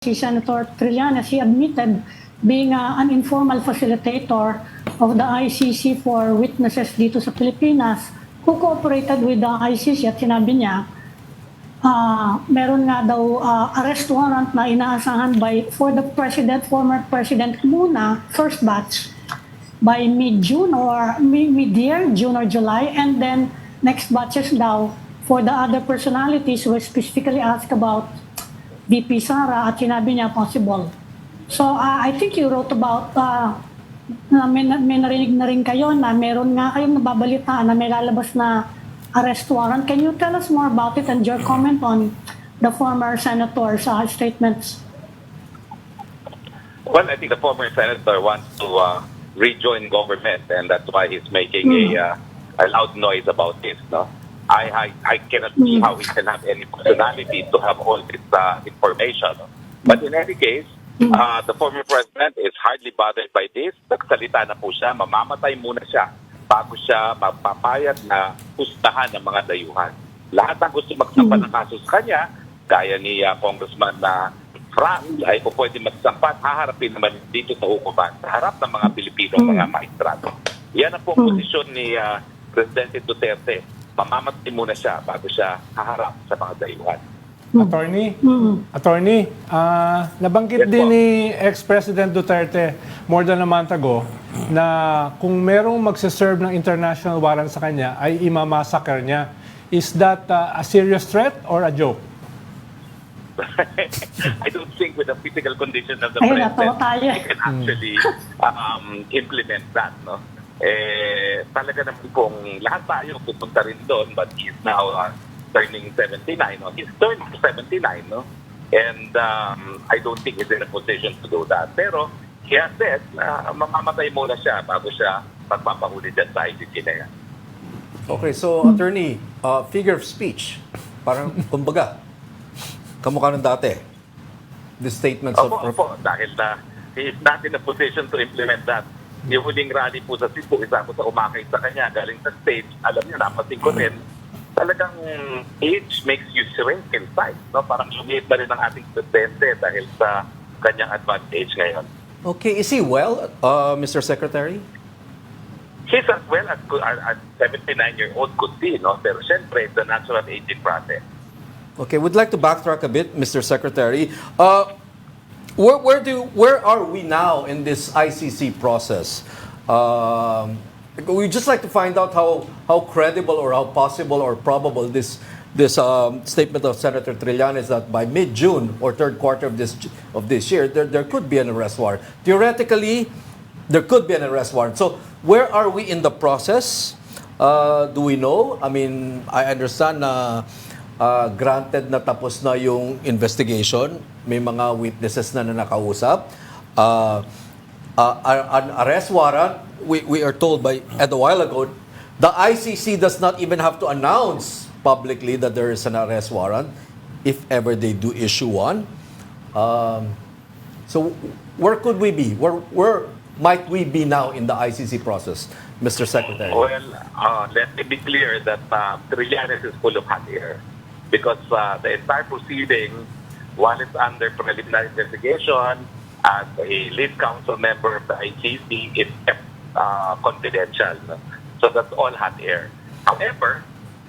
si Senator Trillanes, he admitted being an informal facilitator of the ICC for witnesses dito sa Pilipinas who cooperated with the ICC at sinabi niya, meron nga daw arrest warrant na inaasahan for the president, former president muna, first batch, by mid-June or mid-year, June or July, and then next batches daw for the other personalities who were specifically asked about VP Sara at sinabi niya possible. So I think you wrote about, may narinig na rin kayo na meron nga kayong nababalitaan na may lalabas na arrest warrant. Can you tell us more about it and your comment on the former senator's statements? Well, I think the former senator wants to rejoin government, and that's why he's making a loud noise about this. No, I cannot see how he can have any personality to have all this information. No? But in any case, the former president is hardly bothered by this. Nagsalita na po siya, mamamatay muna siya bago siya magpapayag na pustahan ng mga dayuhan. Lahat ng gusto magsampa ng kaso sa kanya, gaya ni Congressman Frank, ay po pwede magsampa at haharapin naman dito sa hukuman sa harap ng mga Pilipino, mga maestrado. Yan ang po posisyon ni Presidente Duterte. Mamamatay muna siya bago siya haharap sa mga dayuhan. Attorney, nabanggit din ni ex-President Duterte more than a month ago na kung merong magsaserve ng international warrant sa kanya ay imamassacre niya. Is that a serious threat or a joke? I don't think with the physical condition of the president, he can actually implement that. No? Talaga naman pong lahat tayo pupunta rin doon, but he's now turning 79. No? He's turning 79, no? And I don't think he's in a position to do that. Pero he has said na mamamatay muna siya bago siya magpapahuli dyan sa ICC na yan. Okay, so attorney, figure of speech, parang kumbaga, kamukha ng dati. The statements of... Opo, dahil he is not in a position to implement that. Yung huling rally po sa Cebu, isa po sa umakay sa kanya, galing sa stage, alam niyo, napasin ko rin, talagang age makes you shrink in size. No? Parang lumiit na rin ang ating presidente dahil sa kanyang advantage ngayon. Okay, is he well, Mr. Secretary? He's as well as 79-year-old could be, no? Pero syempre, it's a natural aging process. Okay, would like to backtrack a bit, Mr. Secretary. Where are we now in this ICC process? We just like to find out how credible or how possible or probable this statement of Senator Trillanes that by mid-June or third quarter of this year there could be an arrest warrant. Theoretically, there could be an arrest warrant. So where are we in the process? Do we know? I mean, I understand na granted na tapos na yung investigation, may mga witnesses na nakausap. An arrest warrant, we are told by a while ago, the ICC does not even have to announce publicly that there is an arrest warrant if ever they do issue one. So where could we be? Where might we be now in the ICC process, Mr. Secretary? Well, let me be clear that Trillanes is full of hot air. Because the entire proceeding, while it's under preliminary investigation, as a lead council member of the ICC, is kept confidential. No? So that's all hot air. However,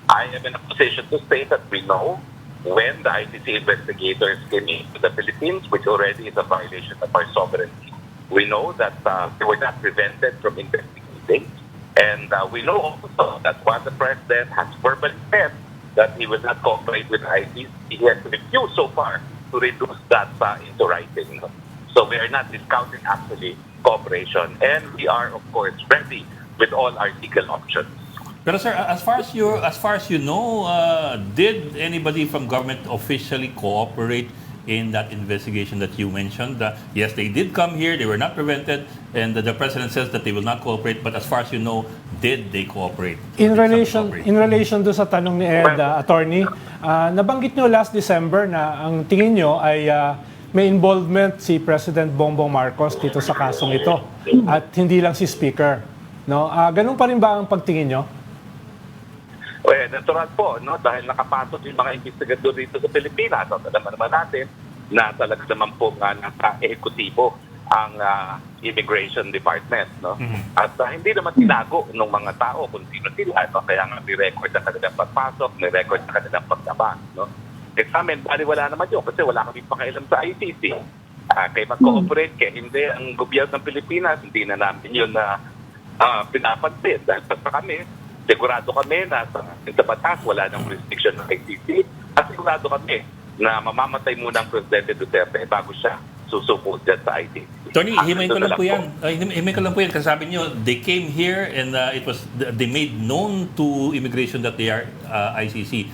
I am in a position to say that we know when the ICC investigators came into the Philippines, which already is a violation of our sovereignty. We know that they were not prevented from investigating. And we know also that while the president has verbally said that he will not cooperate with ICC, he has refused so far to reduce that into writing. So we are not discounting actually cooperation, and we are of course ready with all our legal options. Pero sir, as far as you know, did anybody from government officially cooperate in that investigation that you mentioned? Yes, they did come here, they were not prevented, and the president says that they will not cooperate, but as far as you know, did they cooperate? In relation do sa tanong ni Ed, attorney, nabanggit nyo last December na ang tingin nyo ay may involvement si President Bongbong Marcos dito sa kasong ito at hindi lang si Speaker. No? Ganun pa rin ba ang pagtingin nyo? Well, natural po, no? Dahil nakapasok yung mga investigador dito sa Pilipinas. Alam naman natin na talaga naman po nga nasa ehekutibo ang Immigration Department, no? At hindi naman tinago ng mga tao kung sino sila, no? Kaya nga ni-record ang kanilang pagpasok, ni-record ang kanilang paglabas, no? Eh sa amin, wala naman yun kasi wala kami pakialam sa ICC. Kaya mag-cooperate, kaya hindi ang gobyerno ng Pilipinas, hindi na namin yun na pinapansin. Dahil basta kami, sigurado kami na sa batas wala ng restriction ng ICC at sigurado kami na mamamatay muna ang Presidente Duterte bago siya susuko dyan sa ICC. Tony, himayin ko lang po yan. Himayin ko lang po yan kasi sabi niyo, they came here and they made known to immigration that they are ICC.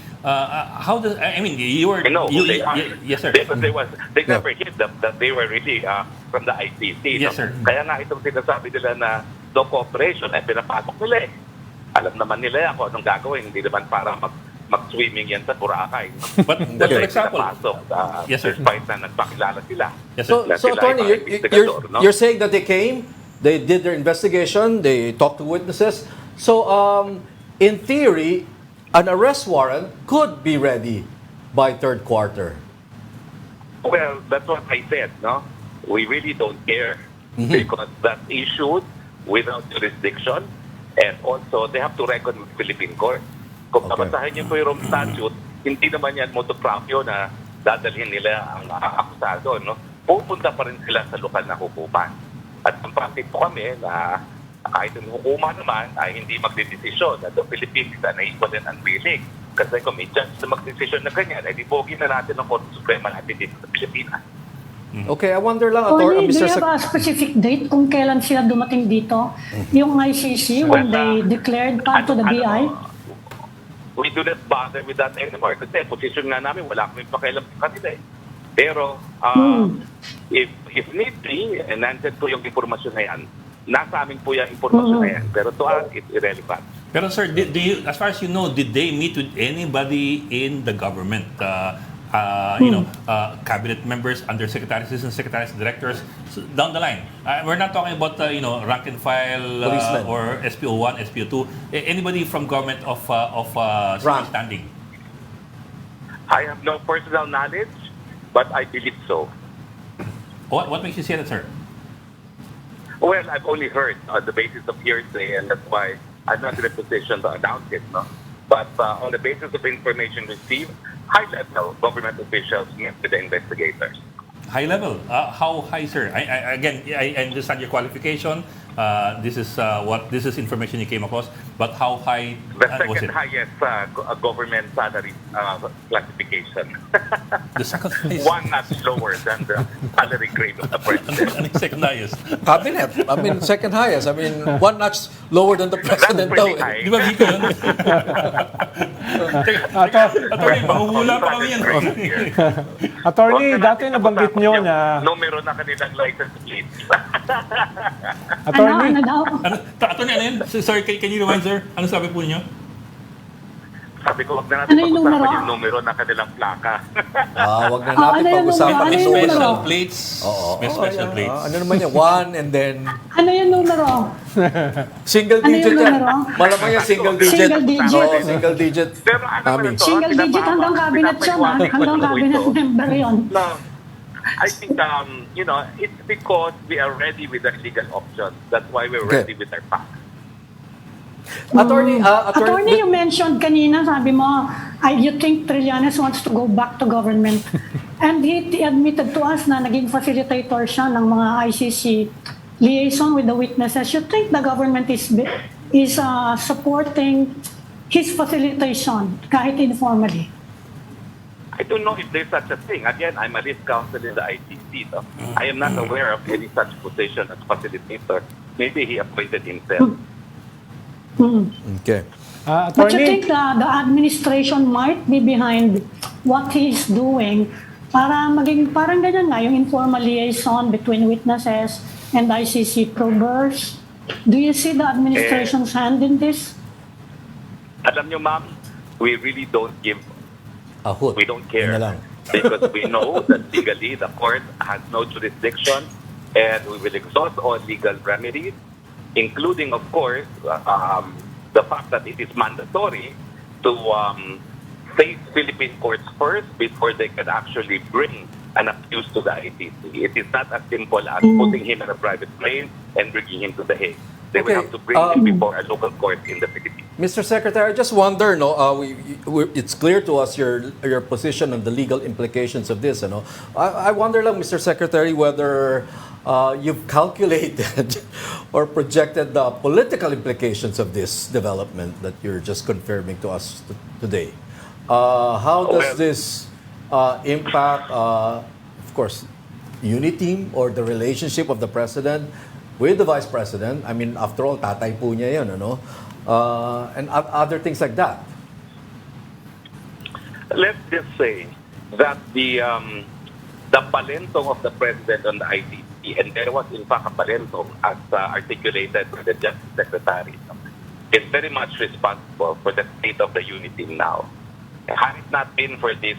How does, I mean, you were... No, yes, sir. They never hit that they were really from the ICC. Yes, so, sir. Kaya nga itong sinasabi nila na no cooperation ay pinapasok nila eh. Alam naman nila yan kung anong gagawin, hindi naman para mag-swimming yan sa Boracay. But for example, yes, sir. Despite na nagpakilala sila. Yes, sir. So attorney, you're saying that they came, they did their investigation, they talked to witnesses. So in theory, an arrest warrant could be ready by third quarter. Well, that's what I said, no? We really don't care because that's issued without jurisdiction and also they have to reckon with Philippine court. Kung babasahin niyo po yung Rome Statute, hindi naman yan motu proprio na dadalhin nila ang akusado, no? Pupunta pa rin sila sa lokal na hukuman. At ang practice po kami na kahit ang hukuman naman ay hindi magdedesisyon at the Philippines na equal and unwilling. Kasi kung may judge na magdesisyon na ganyan, ay dibogi na natin ang Korte Suprema natin dito sa Pilipinas. Okay, I wonder lang, Tony, do Mr. you have a specific date kung kailan sila dumating dito? Yung ICC, when they declared to the BI? We do not bother with that anymore kasi position nga namin, wala kami pakialam sa kanila eh. Pero, if need be, nandyan po yung informasyon na yan, nasa amin po yung informasyon na yan. Pero to us, it's irrelevant. Pero sir, do you, as far as you know, did they meet with anybody in the government? Cabinet members, undersecretaries, assistant secretaries, directors, so down the line. We're not talking about rank and file or SPO1, SPO2. Anybody from government of senior standing? I have no personal knowledge, but I believe so. What makes you say that, sir? Well, I've only heard on the basis of hearsay, and that's why I'm not in a position to announce it. No? But on the basis of information received, high-level government officials met with the investigators. High level? How high, sir? I understand your qualification. This is information you came across. But how high The was second it? highest government salary classification. The second highest. One notch lower than the salary grade of the president. Ano yung second highest? Cabinet. I mean, second highest. I mean, one notch lower than the president. That's pretty high. Di ba VP yun? Attorney, manguhula pa kami yan. Attorney, dati nabanggit nyo na... Numero na kanilang license plate. Attorney, Ano daw? Attorney, ano yun? Sorry, can you remind, sir? Ano sabi po niyo? Sabi ko, wag na natin Ano yung pag-usapan numero? yung numero ng kanilang plaka. Wag na natin ano yung pag-usapan numero? May Ano yung special numero? plates. May special plates. Ano naman yan? One and then Ano yung numero? single Ano digit yung yan. numero? Malamang yan, single digit. Single digit. Oo, single digit. Pero ano Mami. naman ito? Single digit hanggang cabinet siya, ha? Hanggang cabinet member yun. No, I think, it's because we are ready with our legal options. That's why we're Okay. ready with our facts. Attorney, you mentioned kanina, sabi mo, you think Trillanes wants to go back to government. And he admitted to us na naging facilitator siya ng mga ICC liaison with the witnesses. You think the government is supporting his facilitation kahit informally? I don't know if there's such a thing. Again, I'm a risk counsel in the ICC. So I am not aware of any such position as facilitator. Maybe he appointed himself. Okay. But you Attorney, think the administration might be behind what he is doing para maging parang ganyan nga, yung informal liaison between witnesses and ICC probers? Do you see the administration's hand in this? Alam nyo, ma'am, we really don't give, Ahot. we don't Yun na care. lang. Because we know that legally the court has no jurisdiction and we will exhaust all legal remedies, including, of course, the fact that it is mandatory to face Philippine courts first before they can actually bring an appeal refused to the ICC. It is not as simple as putting him in a private plane and bringing him to The Hague. They will Okay, have to bring him before a local court in the Philippines. Mr. Secretary, I just wonder, no, it's clear to us your position on the legal implications of this. I wonder, lang, Mr. Secretary, whether you've calculated or projected the political implications of this development that you're just confirming to us today. How does this impact, of course, unity or the relationship of the President with the Vice President? I mean, after all, tatay po niya yun, and other things like that. Let's just say that the palentong of the President on the ICC, and there was in fact a palentong as articulated by the Justice Secretary, is very much responsible for the state of the unity now. Had it not been for this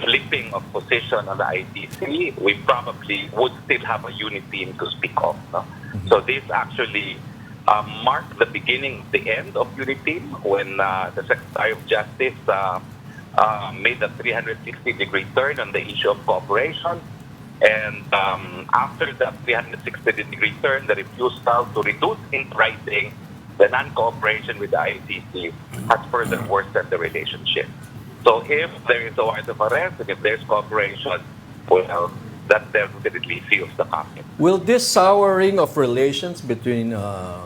flipping of position on the ICC, we probably would still have a unit team to speak of. No? So this actually marked the beginning of the end of unit team when the Secretary of Justice made a 360-degree turn on the issue of cooperation. And after that 360-degree turn, the refusal to reduce in writing the non-cooperation with the ICC has further worsened the relationship. So if there is a warrant of arrest and if there's cooperation, well, that definitely seals the conflict. Will this souring of relations between, I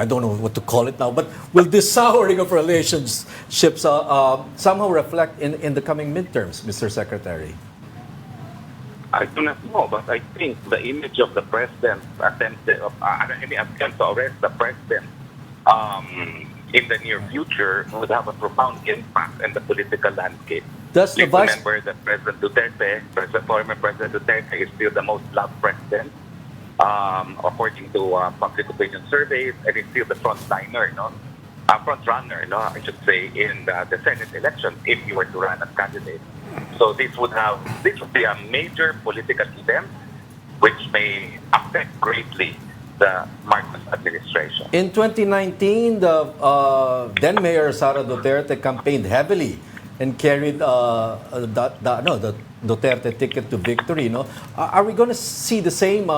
don't know what to call it now, but will this souring of relationships somehow reflect in the coming midterms, Mr. Secretary? I do not know, but I think the image of the President any attempt to arrest the President in the near future would have a profound impact on the political landscape. Does the Vice... Remember that President Duterte, former President Duterte, is still the most loved president, according to public opinion surveys, and is still the front runner, I should say, in the Senate election if he were to run as candidate. So this would be a major political event which may affect greatly the Marcos administration. In 2019, the then Mayor Sara Duterte campaigned heavily and carried the Duterte ticket to victory. Are we going to see the same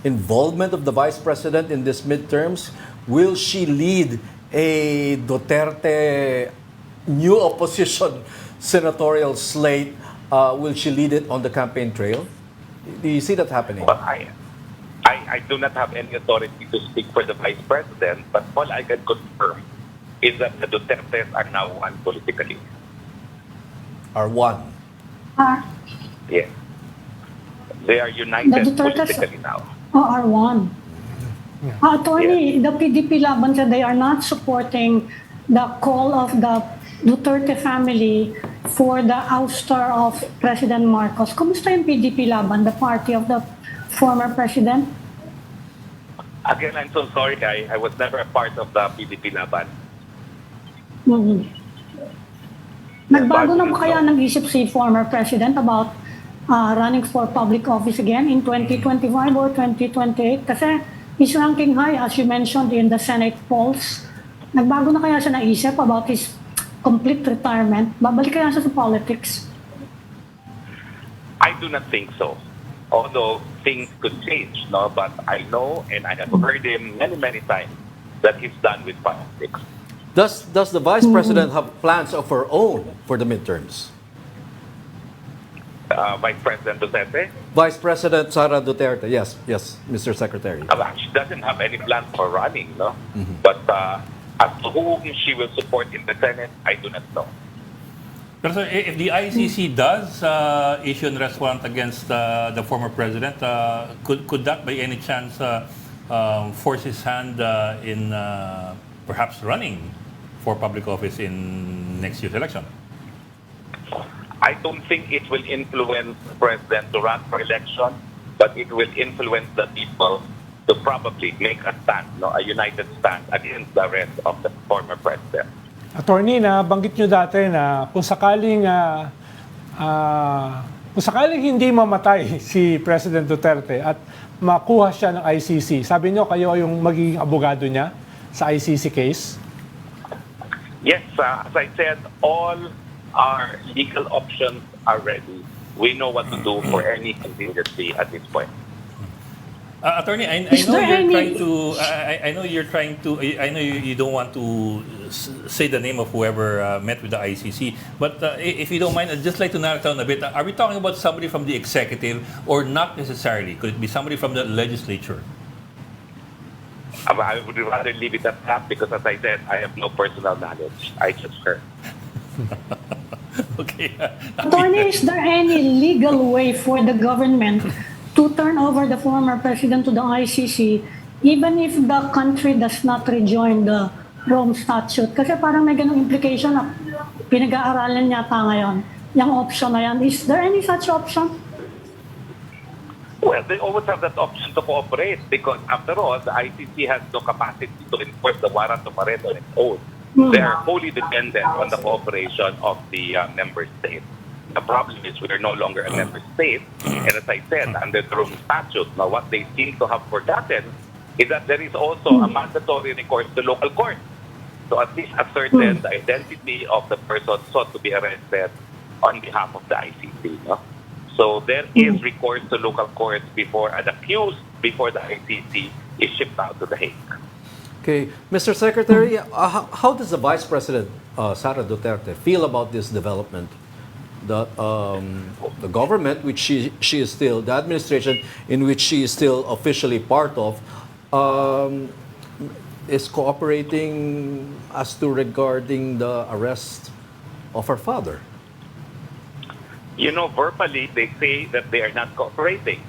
involvement of the Vice President in this midterms? Will she lead a Duterte new opposition senatorial slate? Will she lead it on the campaign trail? Do you see that happening? Well, I do not have any authority to speak for the Vice President, but all I can confirm is that the Dutertes are now one politically. Are one? Yes. They are united politically now. Are one. Attorney, the PDP Laban said they are not supporting the call of the Duterte family for the ouster of President Marcos. Kumusta yung PDP Laban, the party of the former president? Again, I'm so sorry, I was never a part of the PDP Laban. Nagbago na ba kaya ng isip si former president about running for public office again in 2025 or 2028? Kasi he's ranking high, as you mentioned, in the Senate polls. Nagbago na kaya siya naisip about his complete retirement? Babalik kaya siya sa politics? I do not think so. Although things could change, no? But I know, and I have heard him many times, that he's done with politics. Does the Vice President have plans of her own for the midterms? Vice President Duterte? Vice President Sara Duterte, yes, Mr. Secretary. She doesn't have any plans for running, no? But as to whom she will support in the Senate, I do not know. Pero sir, if the ICC does issue a warrant against the former president, could that by any chance force his hand in perhaps running for public office in next year's election? I don't think it will influence the president to run for election, but it will influence the people to probably make a stand, a united stand against the arrest of the former president. Attorney, nabanggit nyo dati na kung sakaling hindi mamatay si President Duterte at makuha siya ng ICC, sabi nyo kayo yung magiging abogado niya sa ICC case? Yes, as I said, all our legal options are ready. We know what to do for any contingency at this point. Attorney, I Is know there you're any- trying to. I know you're trying to. I know you don't want to say the name of whoever met with the ICC. But if you don't mind, I'd just like to narrow down a bit. Are we talking about somebody from the executive, or not necessarily? Could it be somebody from the legislature? I would rather leave it at that because, as I said, I have no personal knowledge. I just heard. Okay. Attorney, is there any legal way for the government to turn over the former president to the ICC even if the country does not rejoin the Rome Statute? Kasi parang may ganung implication na pinag-aaralan yata ngayon, yung option na yan. Is there any such option? Well, they always have that option to cooperate because, after all, the ICC has no capacity to enforce the warrant of arrest on its own. They are wholly dependent on the cooperation of the member states. The problem is we are no longer a member state, and as I said, under the Rome Statute, now what they seem to have forgotten is that there is also a mandatory recourse to local court. So at least ascertain the identity of the person sought to be arrested on behalf of the ICC. No? So there is recourse to local courts before an accused before the ICC is shipped out to The Hague. Okay, Mr. Secretary, how does the Vice President, Sara Duterte, feel about this development? That the government, which she is still, the administration in which she is still officially part of, is cooperating as to regarding the arrest of her father. You know, verbally, they say that they are not cooperating.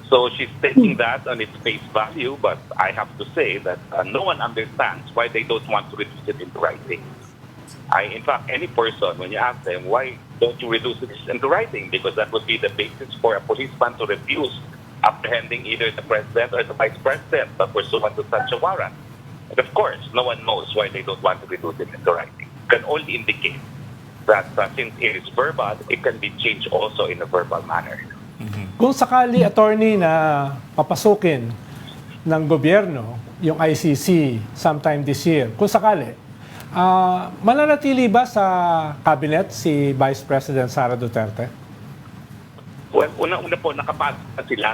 So she's taking that on its face value, but I have to say that no one understands why they don't want to reduce it into writing. In fact, any person, when you ask them, why don't you reduce it into writing? Because that would be the basis for a policeman to refuse apprehending either the president or the vice president pursuant to such a warrant. And of course, no one knows why they don't want to reduce it into writing. It can only indicate that since it is verbal, it can be changed also in a verbal manner. Kung sakali, attorney, na papasukin ng gobyerno yung ICC sometime this year, kung sakali, mananatili ba sa cabinet si Vice President Sara Duterte? Well, una-una po, nakapasok na sila.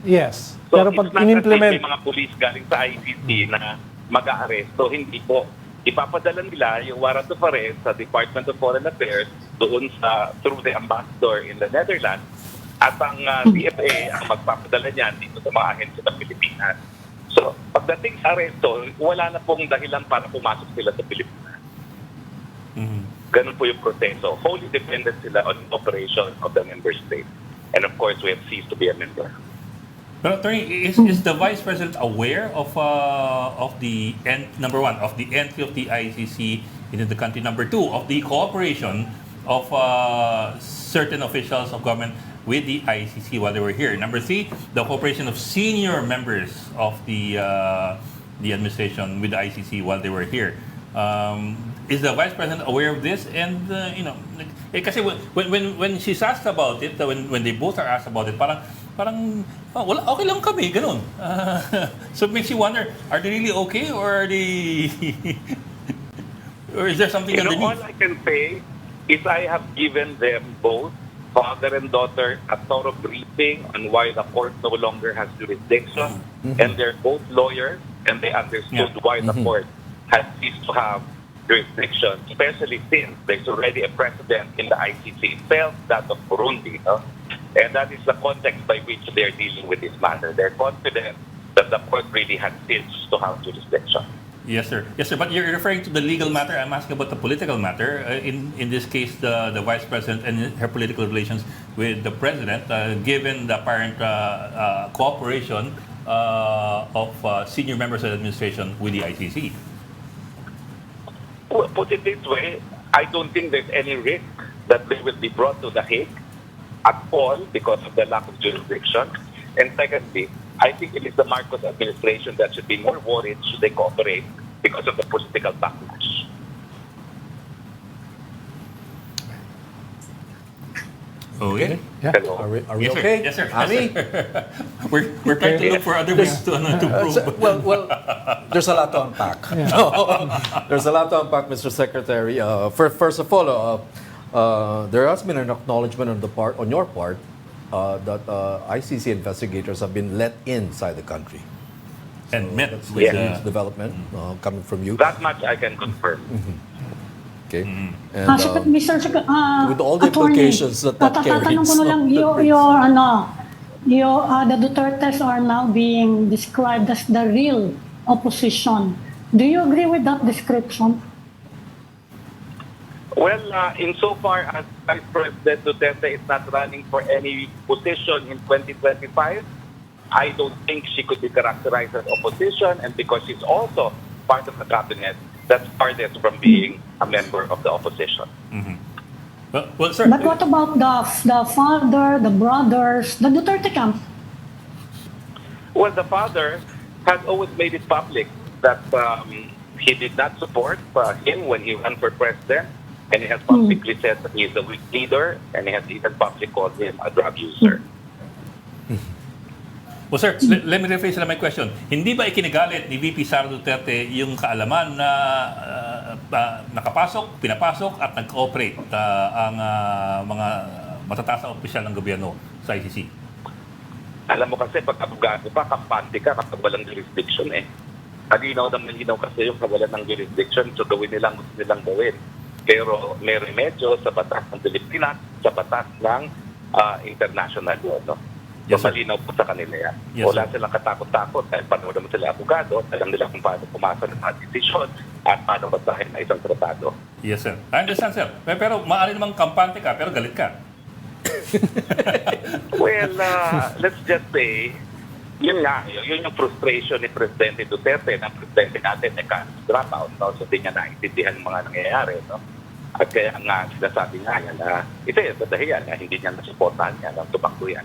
Yes. So Pero pag it's not as if in-implement, may mga police galing sa ICC na mag-aaresto, hindi po. Ipapadala nila yung warrant of arrest sa Department of Foreign Affairs doon through the ambassador in the Netherlands at ang DFA ang magpapadala niyan dito sa mga ahensya ng Pilipinas. So, pagdating sa aresto, wala na pong dahilan para pumasok sila sa Pilipinas. Ganun po yung proseso. Wholly dependent sila on the operation of the member state. And of course, we have ceased to be a member. But attorney, is the Vice President aware of the number one, of the entry of the ICC into the country? Number two, of the cooperation of certain officials of government with the ICC while they were here. Number three, the cooperation of senior members of the administration with the ICC while they were here. Is the Vice President aware of this? And kasi when she's asked about it, when they both are asked about it, parang wala, okay lang kami, ganun. So it makes you wonder, are they really okay, or are they or is there something underneath? All I can say is I have given them both, father and daughter, a thorough briefing on why the court no longer has jurisdiction, and they're both lawyers, and they understood why the court has ceased to have jurisdiction, especially since there's already a precedent in the ICC itself, that of Burundi. And that is the context by which they're dealing with this matter. They're confident that the court really has ceased to have jurisdiction. Yes, sir. Yes, sir. But you're referring to the legal matter. I'm asking about the political matter. In this case, the Vice President and her political relations with the President, given the apparent cooperation of senior members of the administration with the ICC. Well, put it this way, I don't think there's any risk that they will be brought to The Hague at all because of the lack of jurisdiction. And secondly, I think it is the Marcos administration that should be more worried should they cooperate because of the political backlash. Okay. yeah. Hello. Are we Yes, sir. okay? Yes, sir. Ami? Yes, sir. We're trying to look for other ways to prove. Well, there's a lot to unpack. There's a lot to unpack, Mr. Secretary. First of all, there has been an acknowledgement on your part that ICC investigators have been let inside the country. And met That's with a huge development coming from you. That much I can confirm. Okay. And With all the implications that Tatanong carries. ko na lang, the Dutertes are now being described as the real opposition. Do you agree with that description? Well, insofar as Vice President Duterte is not running for any position in 2025, I don't think she could be characterized as opposition, and because she's also part of the cabinet, that's farthest from being a member of the opposition. Well, sir. But what about the father, the brothers, the Duterte camp? Well, the father has always made it public that he did not support him when he ran for president, and he has publicly said that he is a weak leader, and he has even publicly called him a drug user. Well, sir, let me rephrase my question. Hindi ba ikinagalit ni VP Sara Duterte yung kaalaman na nakapasok, pinapasok at nag-cooperate ang mga matataas na opisyal ng gobyerno sa ICC? Alam mo kasi, pag abogado pa, kampante ka kapag walang jurisdiction eh. Malinaw kasi yung kawalan ng jurisdiction, so gawin nilang gusto nilang gawin. Pero may remedyo sa batas ng Pilipinas, sa batas ng international law, no? Yes, So, sir. malinaw po sa kanila yan. Yes, Wala sir. silang katakot-takot dahil paano naman sila abogado, alam nila kung paano pumasa ng mga desisyon at paano basahin na isang tratado. Yes, sir. I understand, sir. Pero maaari namang kampante ka, pero galit ka. Well, let's just say, yun yung frustration ni Presidente Duterte na Presidente natin ay drop out, no? So hindi niya naintindihan yung mga nangyayari, no? At kaya nga sinasabi nga yan na ito yung dahilan na hindi niya nasuportahan niya ng tumakbo yan.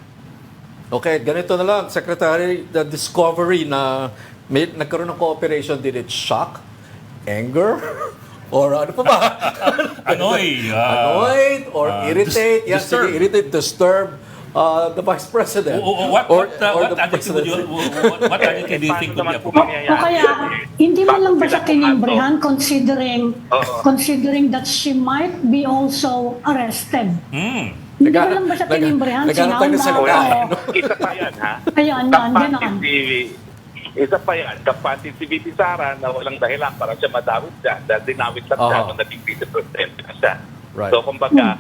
Okay, ganito na lang, Secretary, the discovery na nagkaroon ng cooperation, did it shock, anger, or ano pa ba? Annoyed, or irritate, disturb the Vice President? What attitude do you think would be O kaya, hindi man lang ba siya tinimbrihan considering that she might be also arrested? Hindi mo lang ba siya tinimbrihan? Naghanap na sa Isa pa yan, ha? Ayan, ganon. Isa pa yan, kampante si VP Sara na walang dahilan para siya madawit siya dahil dinawit lang siya nung naging vice-president na siya. Right. So, kumbaga,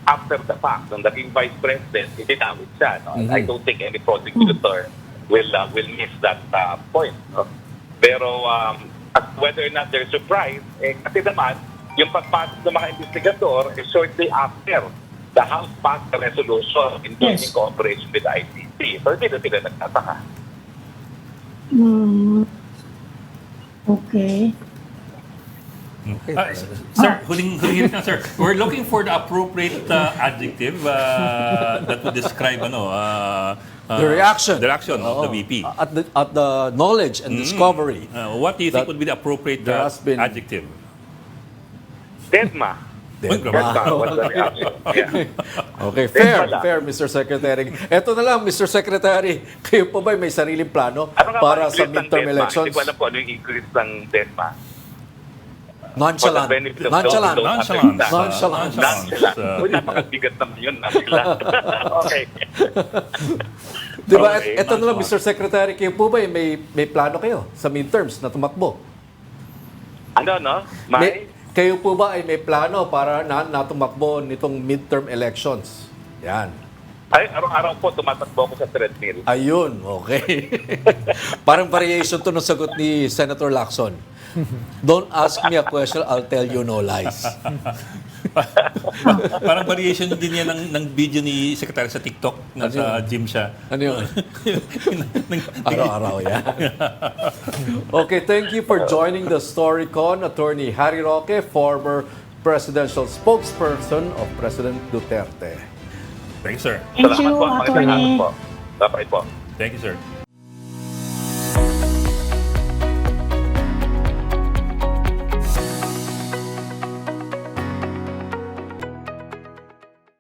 after the fact, nung naging vice president, dinawit siya. No? I don't think any prosecutor will miss that point. No? Pero whether or not they're surprised, kasi naman, yung pagpasok ng mga investigador shortly after the House passed the resolution in cooperation with the ICC. So, hindi na sila nagtataka. Okay. Sir, huling na, sir. We're looking for the appropriate adjective that would describe the reaction of the VP. At the knowledge and discovery. What do you think would be the appropriate adjective? Deadma. Was the reaction. Yeah. Okay, fair, Mr. Secretary. Eto na lang, Mr. Secretary, kayo po ba may sariling plano para sa midterm elections? Hindi ko alam kung ano yung increase ng Deadma. Nonchalant. Uy, napakabigat naman yun. Okay. Diba, eto na lang, Mr. Secretary, kayo po ba may plano kayo sa midterms na tumakbo? Kayo po ba ay may plano para natumakbo nitong midterm elections? Yan. Ay, araw-araw po tumatakbo ako sa treadmill. Ayun, okay. Parang variation to ng sagot ni Senator Lacson. Don't ask me a question, I'll tell you no lies. Parang variation din yan ng video ni Secretary sa TikTok na sa gym siya. Ano yun? Araw-araw yan. Okay, thank you for joining the Storycon. Attorney Harry Roque, former presidential spokesperson of President Duterte. Thank you, sir. Thank you, Salamat po. Attorney. Bye-bye po. Thank you, sir.